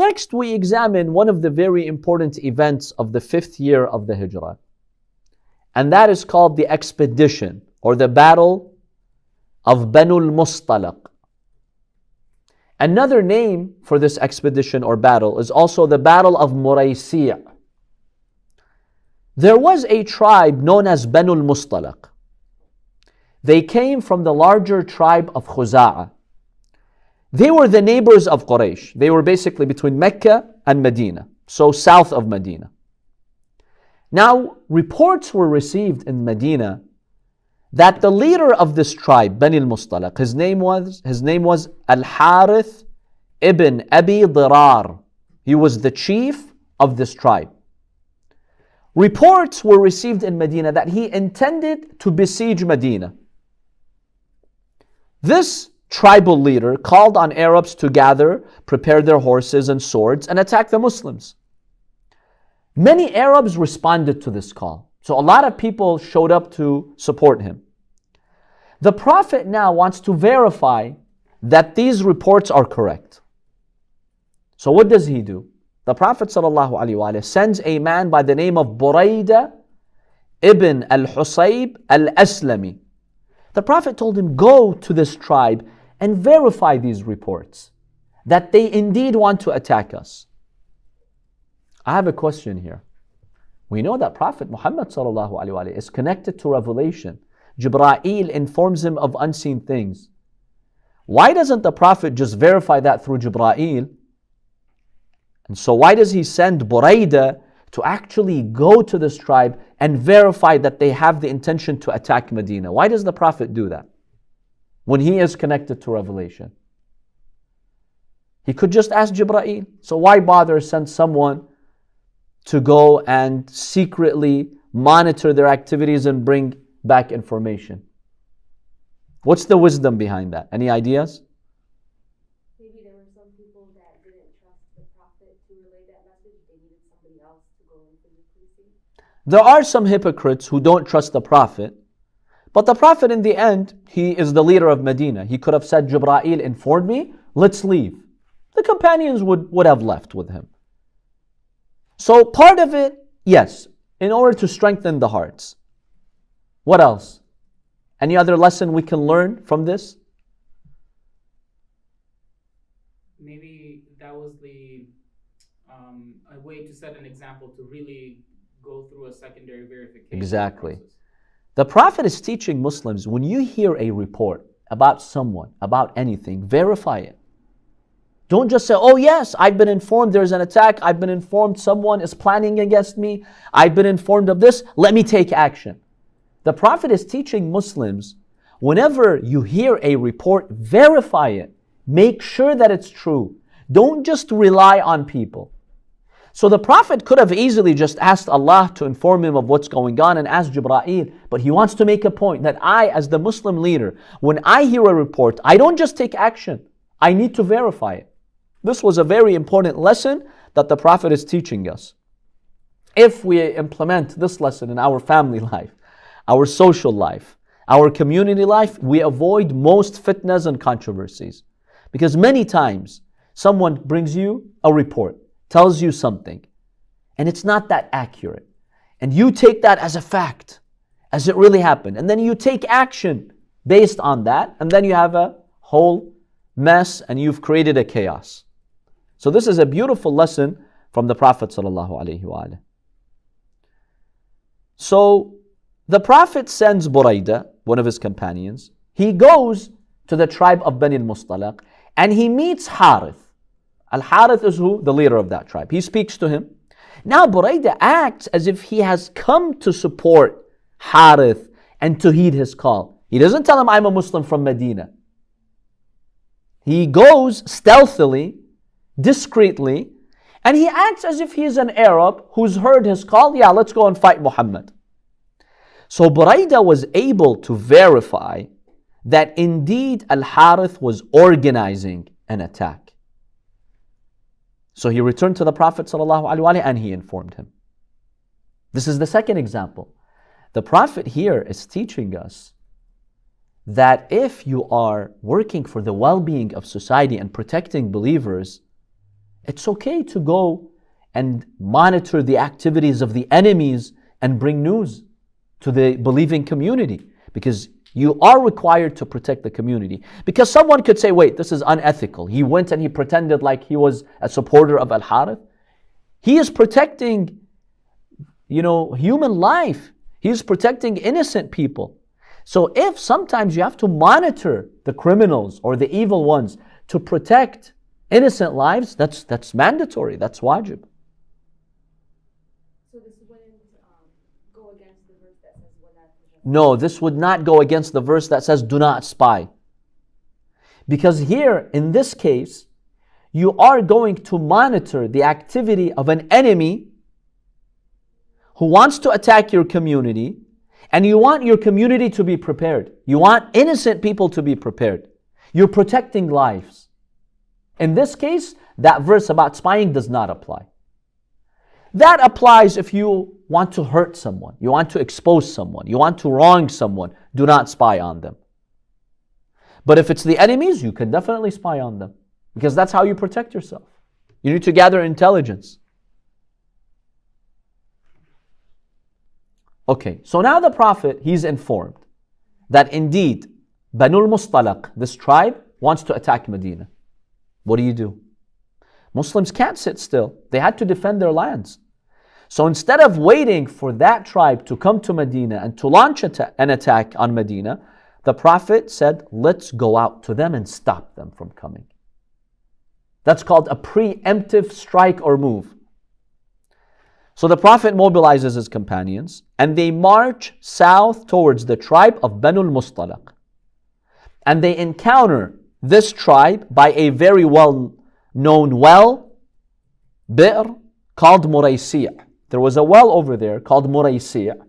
next we examine one of the very important events of the 5th year of the Hijrah. And that is called the expedition or the battle of Banu Mustaliq. Another name for this expedition or battle is also the Battle of Muraysi'. There was a tribe known as Banu Mustaliq. They came from the larger tribe of Khuza'a. They were the neighbors of Quraysh. They were basically between Mecca and Medina, so south of Medina. Now, reports were received in Medina that the leader of this tribe, Bani al-Mustaliq, his name was Al-Harith ibn Abi Dirar. He was the chief of this tribe. Reports were received in Medina that he intended to besiege Medina. This tribal leader called on Arabs to gather, prepare their horses and swords, and attack the Muslims. Many Arabs responded to this call. So a lot of people showed up to support him. The Prophet now wants to verify that these reports are correct. So what does he do? The Prophet ﷺ sends a man by the name of Burayda ibn al-Husayb al-Aslami. The Prophet told him, go to this tribe and verify these reports, that they indeed want to attack us. I have a question here. We know that Prophet Muhammad ﷺ is connected to revelation. Jibreel informs him of unseen things. Why doesn't the Prophet just verify that through Jibreel? And so why does he send Burayda to actually go to this tribe and verify that they have the intention to attack Medina? Why does the Prophet do that when he is connected to revelation? He could just ask Jibreel. So why bother send someone to go and secretly monitor their activities and bring back information? What's the wisdom behind that? Any ideas? Maybe there were some people that didn't trust the Prophet to relay that message. They needed somebody else to go and physically see. There are some hypocrites who don't trust the Prophet. But the Prophet in the end, he is the leader of Medina. He could have said, Jibreel informed me, let's leave. The companions would have left with him. So part of it, yes, in order to strengthen the hearts. What else? Any other lesson we can learn from this? Maybe that was a way to set an example to really go through a secondary verification. Exactly. Process. The Prophet is teaching Muslims, when you hear a report about someone, about anything, verify it. Don't just say, oh yes, I've been informed there's an attack. I've been informed someone is planning against me. I've been informed of this. Let me take action. The Prophet is teaching Muslims, whenever you hear a report, verify it. Make sure that it's true. Don't just rely on people. So the Prophet could have easily just asked Allah to inform him of what's going on and asked Jibreel, but he wants to make a point that I, as the Muslim leader, when I hear a report, I don't just take action. I need to verify it. This was a very important lesson that the Prophet is teaching us. If we implement this lesson in our family life, our social life, our community life, we avoid most fitnas and controversies. Because many times, someone brings you a report, tells you something, and it's not that accurate. And you take that as a fact, as it really happened. And then you take action based on that, and then you have a whole mess and you've created a chaos. So this is a beautiful lesson from the Prophet ﷺ. So the Prophet sends Burayda, one of his companions. He goes to the tribe of Bani Mustaliq and he meets Harith. Al-Harith is who? The leader of that tribe. He speaks to him. Now Burayda acts as if he has come to support Harith and to heed his call. He doesn't tell him, I'm a Muslim from Medina. He goes stealthily, discreetly, and he acts as if he is an Arab who's heard his call. Yeah, let's go and fight Muhammad. So Burayda was able to verify that indeed Al-Harith was organizing an attack. So he returned to the Prophet ﷺ and he informed him. This is the second example. The Prophet here is teaching us that if you are working for the well-being of society and protecting believers, It's okay to go and monitor the activities of the enemies and bring news to the believing community, because you are required to protect the community. Because someone could say, wait, this is unethical. He went and he pretended like he was a supporter of Al-Harith. He is protecting, human life. He is protecting innocent people. So if sometimes you have to monitor the criminals or the evil ones to protect innocent lives, that's mandatory, that's wajib. So this wouldn't go against the verse that says, "Wala tajassasu." No, this would not go against the verse that says, do not spy. Because here, in this case, you are going to monitor the activity of an enemy who wants to attack your community, and you want your community to be prepared. You want innocent people to be prepared. You're protecting lives. In this case, that verse about spying does not apply. That applies if you want to hurt someone, you want to expose someone, you want to wrong someone. Do not spy on them. But if it's the enemies, you can definitely spy on them, because that's how you protect yourself. You need to gather intelligence. Okay, so now the Prophet, he's informed that indeed Banu Mustaliq, this tribe, wants to attack Medina. What do? Muslims can't sit still. They had to defend their lands. So instead of waiting for that tribe to come to Medina and to launch an attack on Medina, the Prophet said, let's go out to them and stop them from coming. That's called a preemptive strike or move. So the Prophet mobilizes his companions and they march south towards the tribe of Banu Mustaliq. And they encounter this tribe by a very well-known well, Baqir, called Muraysi'. There was a well over there called Muraysi',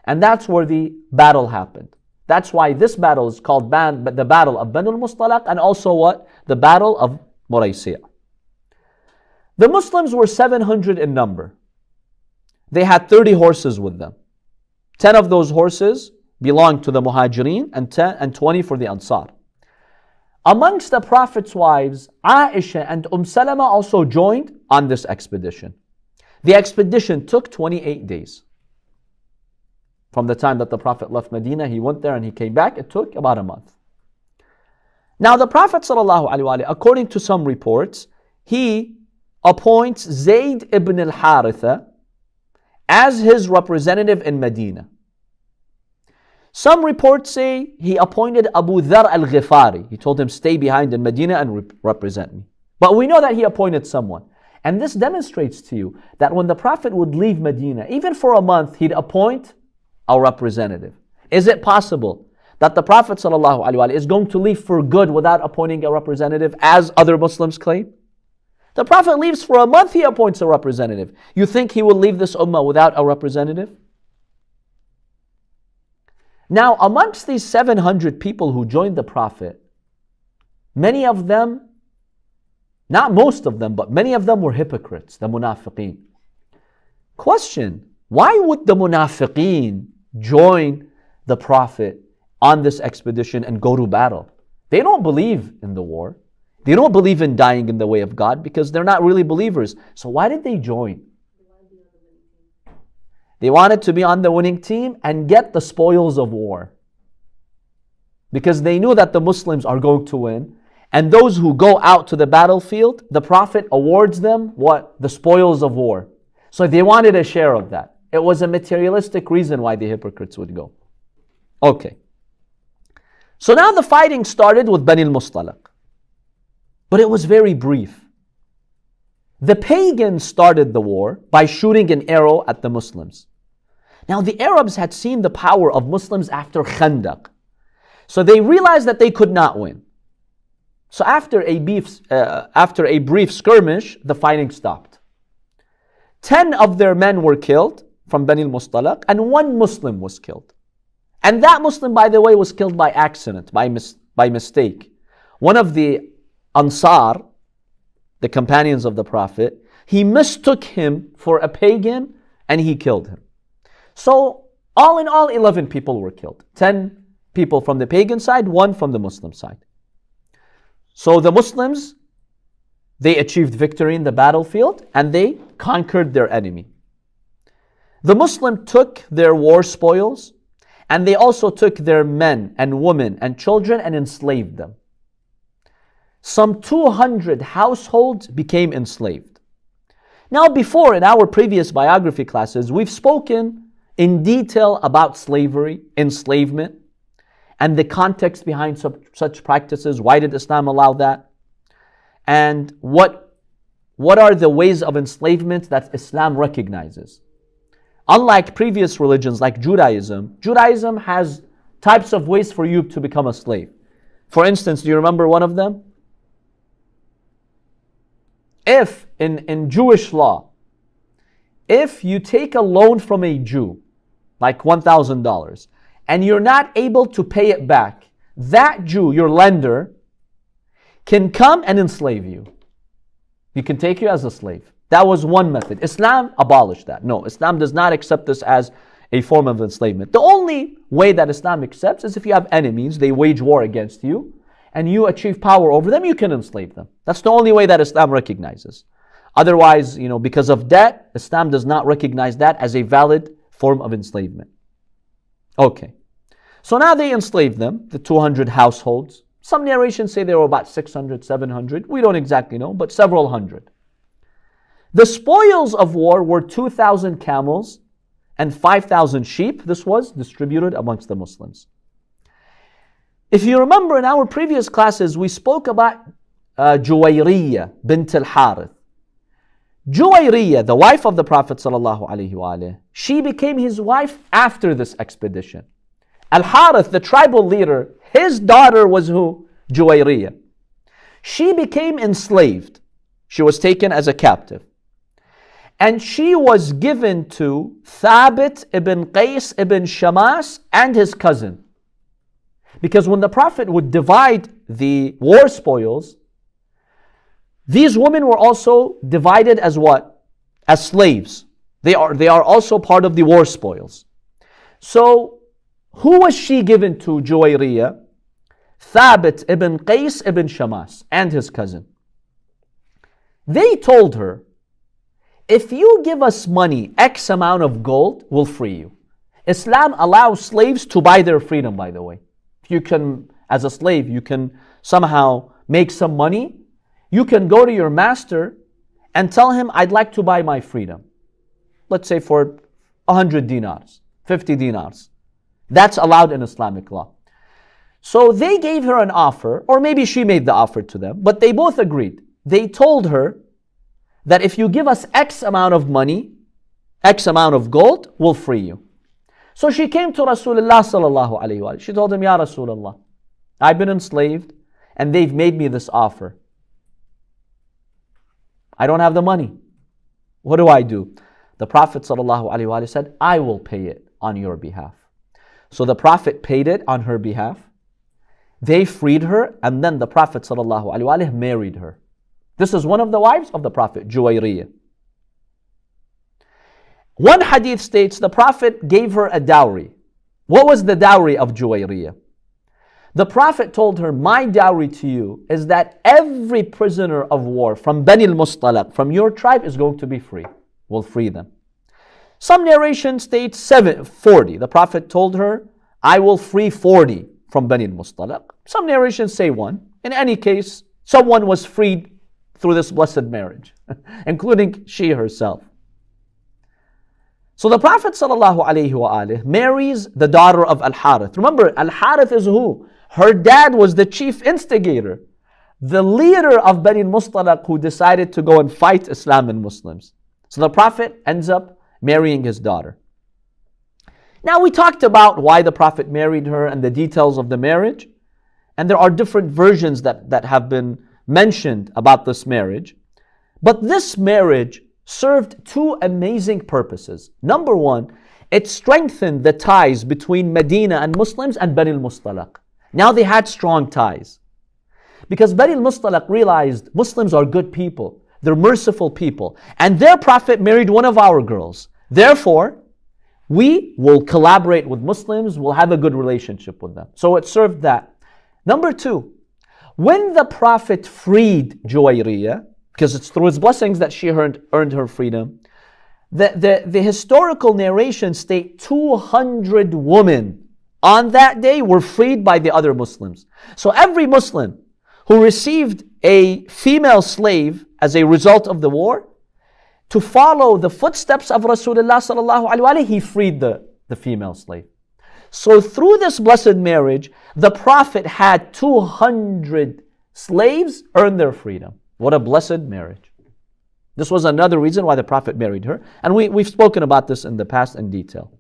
and that's where the battle happened. That's why this battle is called the Battle of Banu Mustaliq, and also what? The Battle of Muraysi'. The Muslims were 700 in number. They had 30 horses with them. 10 of those horses belonged to the Muhajirin and 20 for the Ansar. Amongst the Prophet's wives, Aisha and Salama also joined on this expedition. The expedition took 28 days. From the time that the Prophet left Medina, he went there and he came back, it took about a month. Now the Prophet ﷺ, according to some reports, he appoints Zayd ibn al-Haritha as his representative in Medina. Some reports say he appointed Abu Dhar al-Ghifari. He told him, stay behind in Medina and represent me. But we know that he appointed someone. And this demonstrates to you that when the Prophet would leave Medina, even for a month, he'd appoint a representative. Is it possible that the Prophet ﷺ is going to leave for good without appointing a representative, as other Muslims claim? The Prophet leaves for a month, he appoints a representative. You think he will leave this ummah without a representative? Now, amongst these 700 people who joined the Prophet, many of them, not most of them, but many of them were hypocrites, the munafiqeen. Question, why would the munafiqeen join the Prophet on this expedition and go to battle? They don't believe in the war. They don't believe in dying in the way of God because they're not really believers. So why did they join? They wanted to be on the winning team and get the spoils of war. Because they knew that the Muslims are going to win. And those who go out to the battlefield, the Prophet awards them what? The spoils of war. So they wanted a share of that. It was a materialistic reason why the hypocrites would go. Okay. So now the fighting started with Banu Mustaliq. But it was very brief. The pagans started the war by shooting an arrow at the Muslims. Now the Arabs had seen the power of Muslims after Khandaq. So they realized that they could not win. So after a brief skirmish, the fighting stopped. 10 of their men were killed from Banu Mustaliq, and 1 Muslim was killed. And that Muslim, by the way, was killed by accident, by mistake. One of the Ansar, the companions of the Prophet, he mistook him for a pagan and he killed him. So all in all, 11 people were killed. 10 people from the pagan side, 1 from the Muslim side. So the Muslims They achieved victory in the battlefield and they conquered their enemy. The Muslim took their war spoils and they also took their men and women and children and enslaved them. Some 200 households became enslaved. Now before, in our previous biography classes, we've spoken in detail about slavery, enslavement, and the context behind such practices. Why did Islam allow that? And what are the ways of enslavement that Islam recognizes? Unlike previous religions like Judaism, Judaism has types of ways for you to become a slave. For instance, do you remember one of them? If, in Jewish law, if you take a loan from a Jew, like $1,000, and you're not able to pay it back, that Jew, your lender, can come and enslave you. He can take you as a slave. That was one method. Islam abolished that. No, Islam does not accept this as a form of enslavement. The only way that Islam accepts is if you have enemies, they wage war against you, and you achieve power over them, you can enslave them. That's the only way that Islam recognizes. Otherwise, because of debt, Islam does not recognize that as a valid form of enslavement. Okay. So now they enslaved them, the 200 households. Some narrations say there were about 600, 700. We don't exactly know, but several hundred. The spoils of war were 2,000 camels and 5,000 sheep. This was distributed amongst the Muslims. If you remember in our previous classes, we spoke about Juwayriya bint al-Harith. Juwayriya, the wife of the Prophet ﷺ, she became his wife after this expedition. Al-Harith, the tribal leader, his daughter was who? Juwayriya. She became enslaved. She was taken as a captive. And she was given to Thabit ibn Qais ibn Shamas and his cousin. Because when the Prophet would divide the war spoils, these women were also divided as what? As slaves. They are also part of the war spoils. So, who was she given to, Juwayriya? Thabit ibn Qais ibn Shamas and his cousin. They told her, if you give us money, X amount of gold, we'll free you. Islam allows slaves to buy their freedom, by the way. If you can, as a slave, you can somehow make some money, you can go to your master and tell him, I'd like to buy my freedom. Let's say for 100 dinars, 50 dinars. That's allowed in Islamic law. So they gave her an offer, or maybe she made the offer to them, but they both agreed. They told her that if you give us X amount of money, X amount of gold, we'll free you. So she came to Rasulullah sallallahu alayhi wa sallam. She told him, Ya Rasulullah, I've been enslaved and they've made me this offer. I don't have the money. What do I do? The Prophet sallallahu alayhi wa sallam said, I will pay it on your behalf. So the Prophet paid it on her behalf. They freed her, and then the Prophet sallallahu alayhi wa sallam married her. This is one of the wives of the Prophet, Juwayriya. One hadith states the Prophet gave her a dowry. What was the dowry of Juwayriya? The Prophet told her, my dowry to you is that every prisoner of war from Banu Mustaliq, from your tribe, is going to be free. We'll free them. Some narration states 40. The Prophet told her, I will free 40 from Banu Mustaliq. Some narrations say 1. In any case, someone was freed through this blessed marriage, including she herself. So the Prophet ﷺ marries the daughter of Al-Harith. Remember, Al-Harith is who? Her dad was the chief instigator, the leader of Banu Mustaliq who decided to go and fight Islam and Muslims. So the Prophet ends up marrying his daughter. Now we talked about why the Prophet married her and the details of the marriage. And there are different versions that have been mentioned about this marriage. But this marriage served two amazing purposes. Number one, it strengthened the ties between Medina and Muslims and Banu Mustaliq. Now they had strong ties. Because Banu Mustaliq realized Muslims are good people. They're merciful people. And their Prophet married one of our girls. Therefore, we will collaborate with Muslims, we'll have a good relationship with them. So it served that. Number two, when the Prophet freed Juwayriya, because it's through his blessings that she earned her freedom. The historical narrations state 200 women on that day were freed by the other Muslims. So every Muslim who received a female slave as a result of the war, to follow the footsteps of Rasulullah sallallahu alaihi wasallam, he freed the female slave. So through this blessed marriage, the Prophet had 200 slaves earn their freedom. What a blessed marriage. This was another reason why the Prophet married her. And we've spoken about this in the past in detail.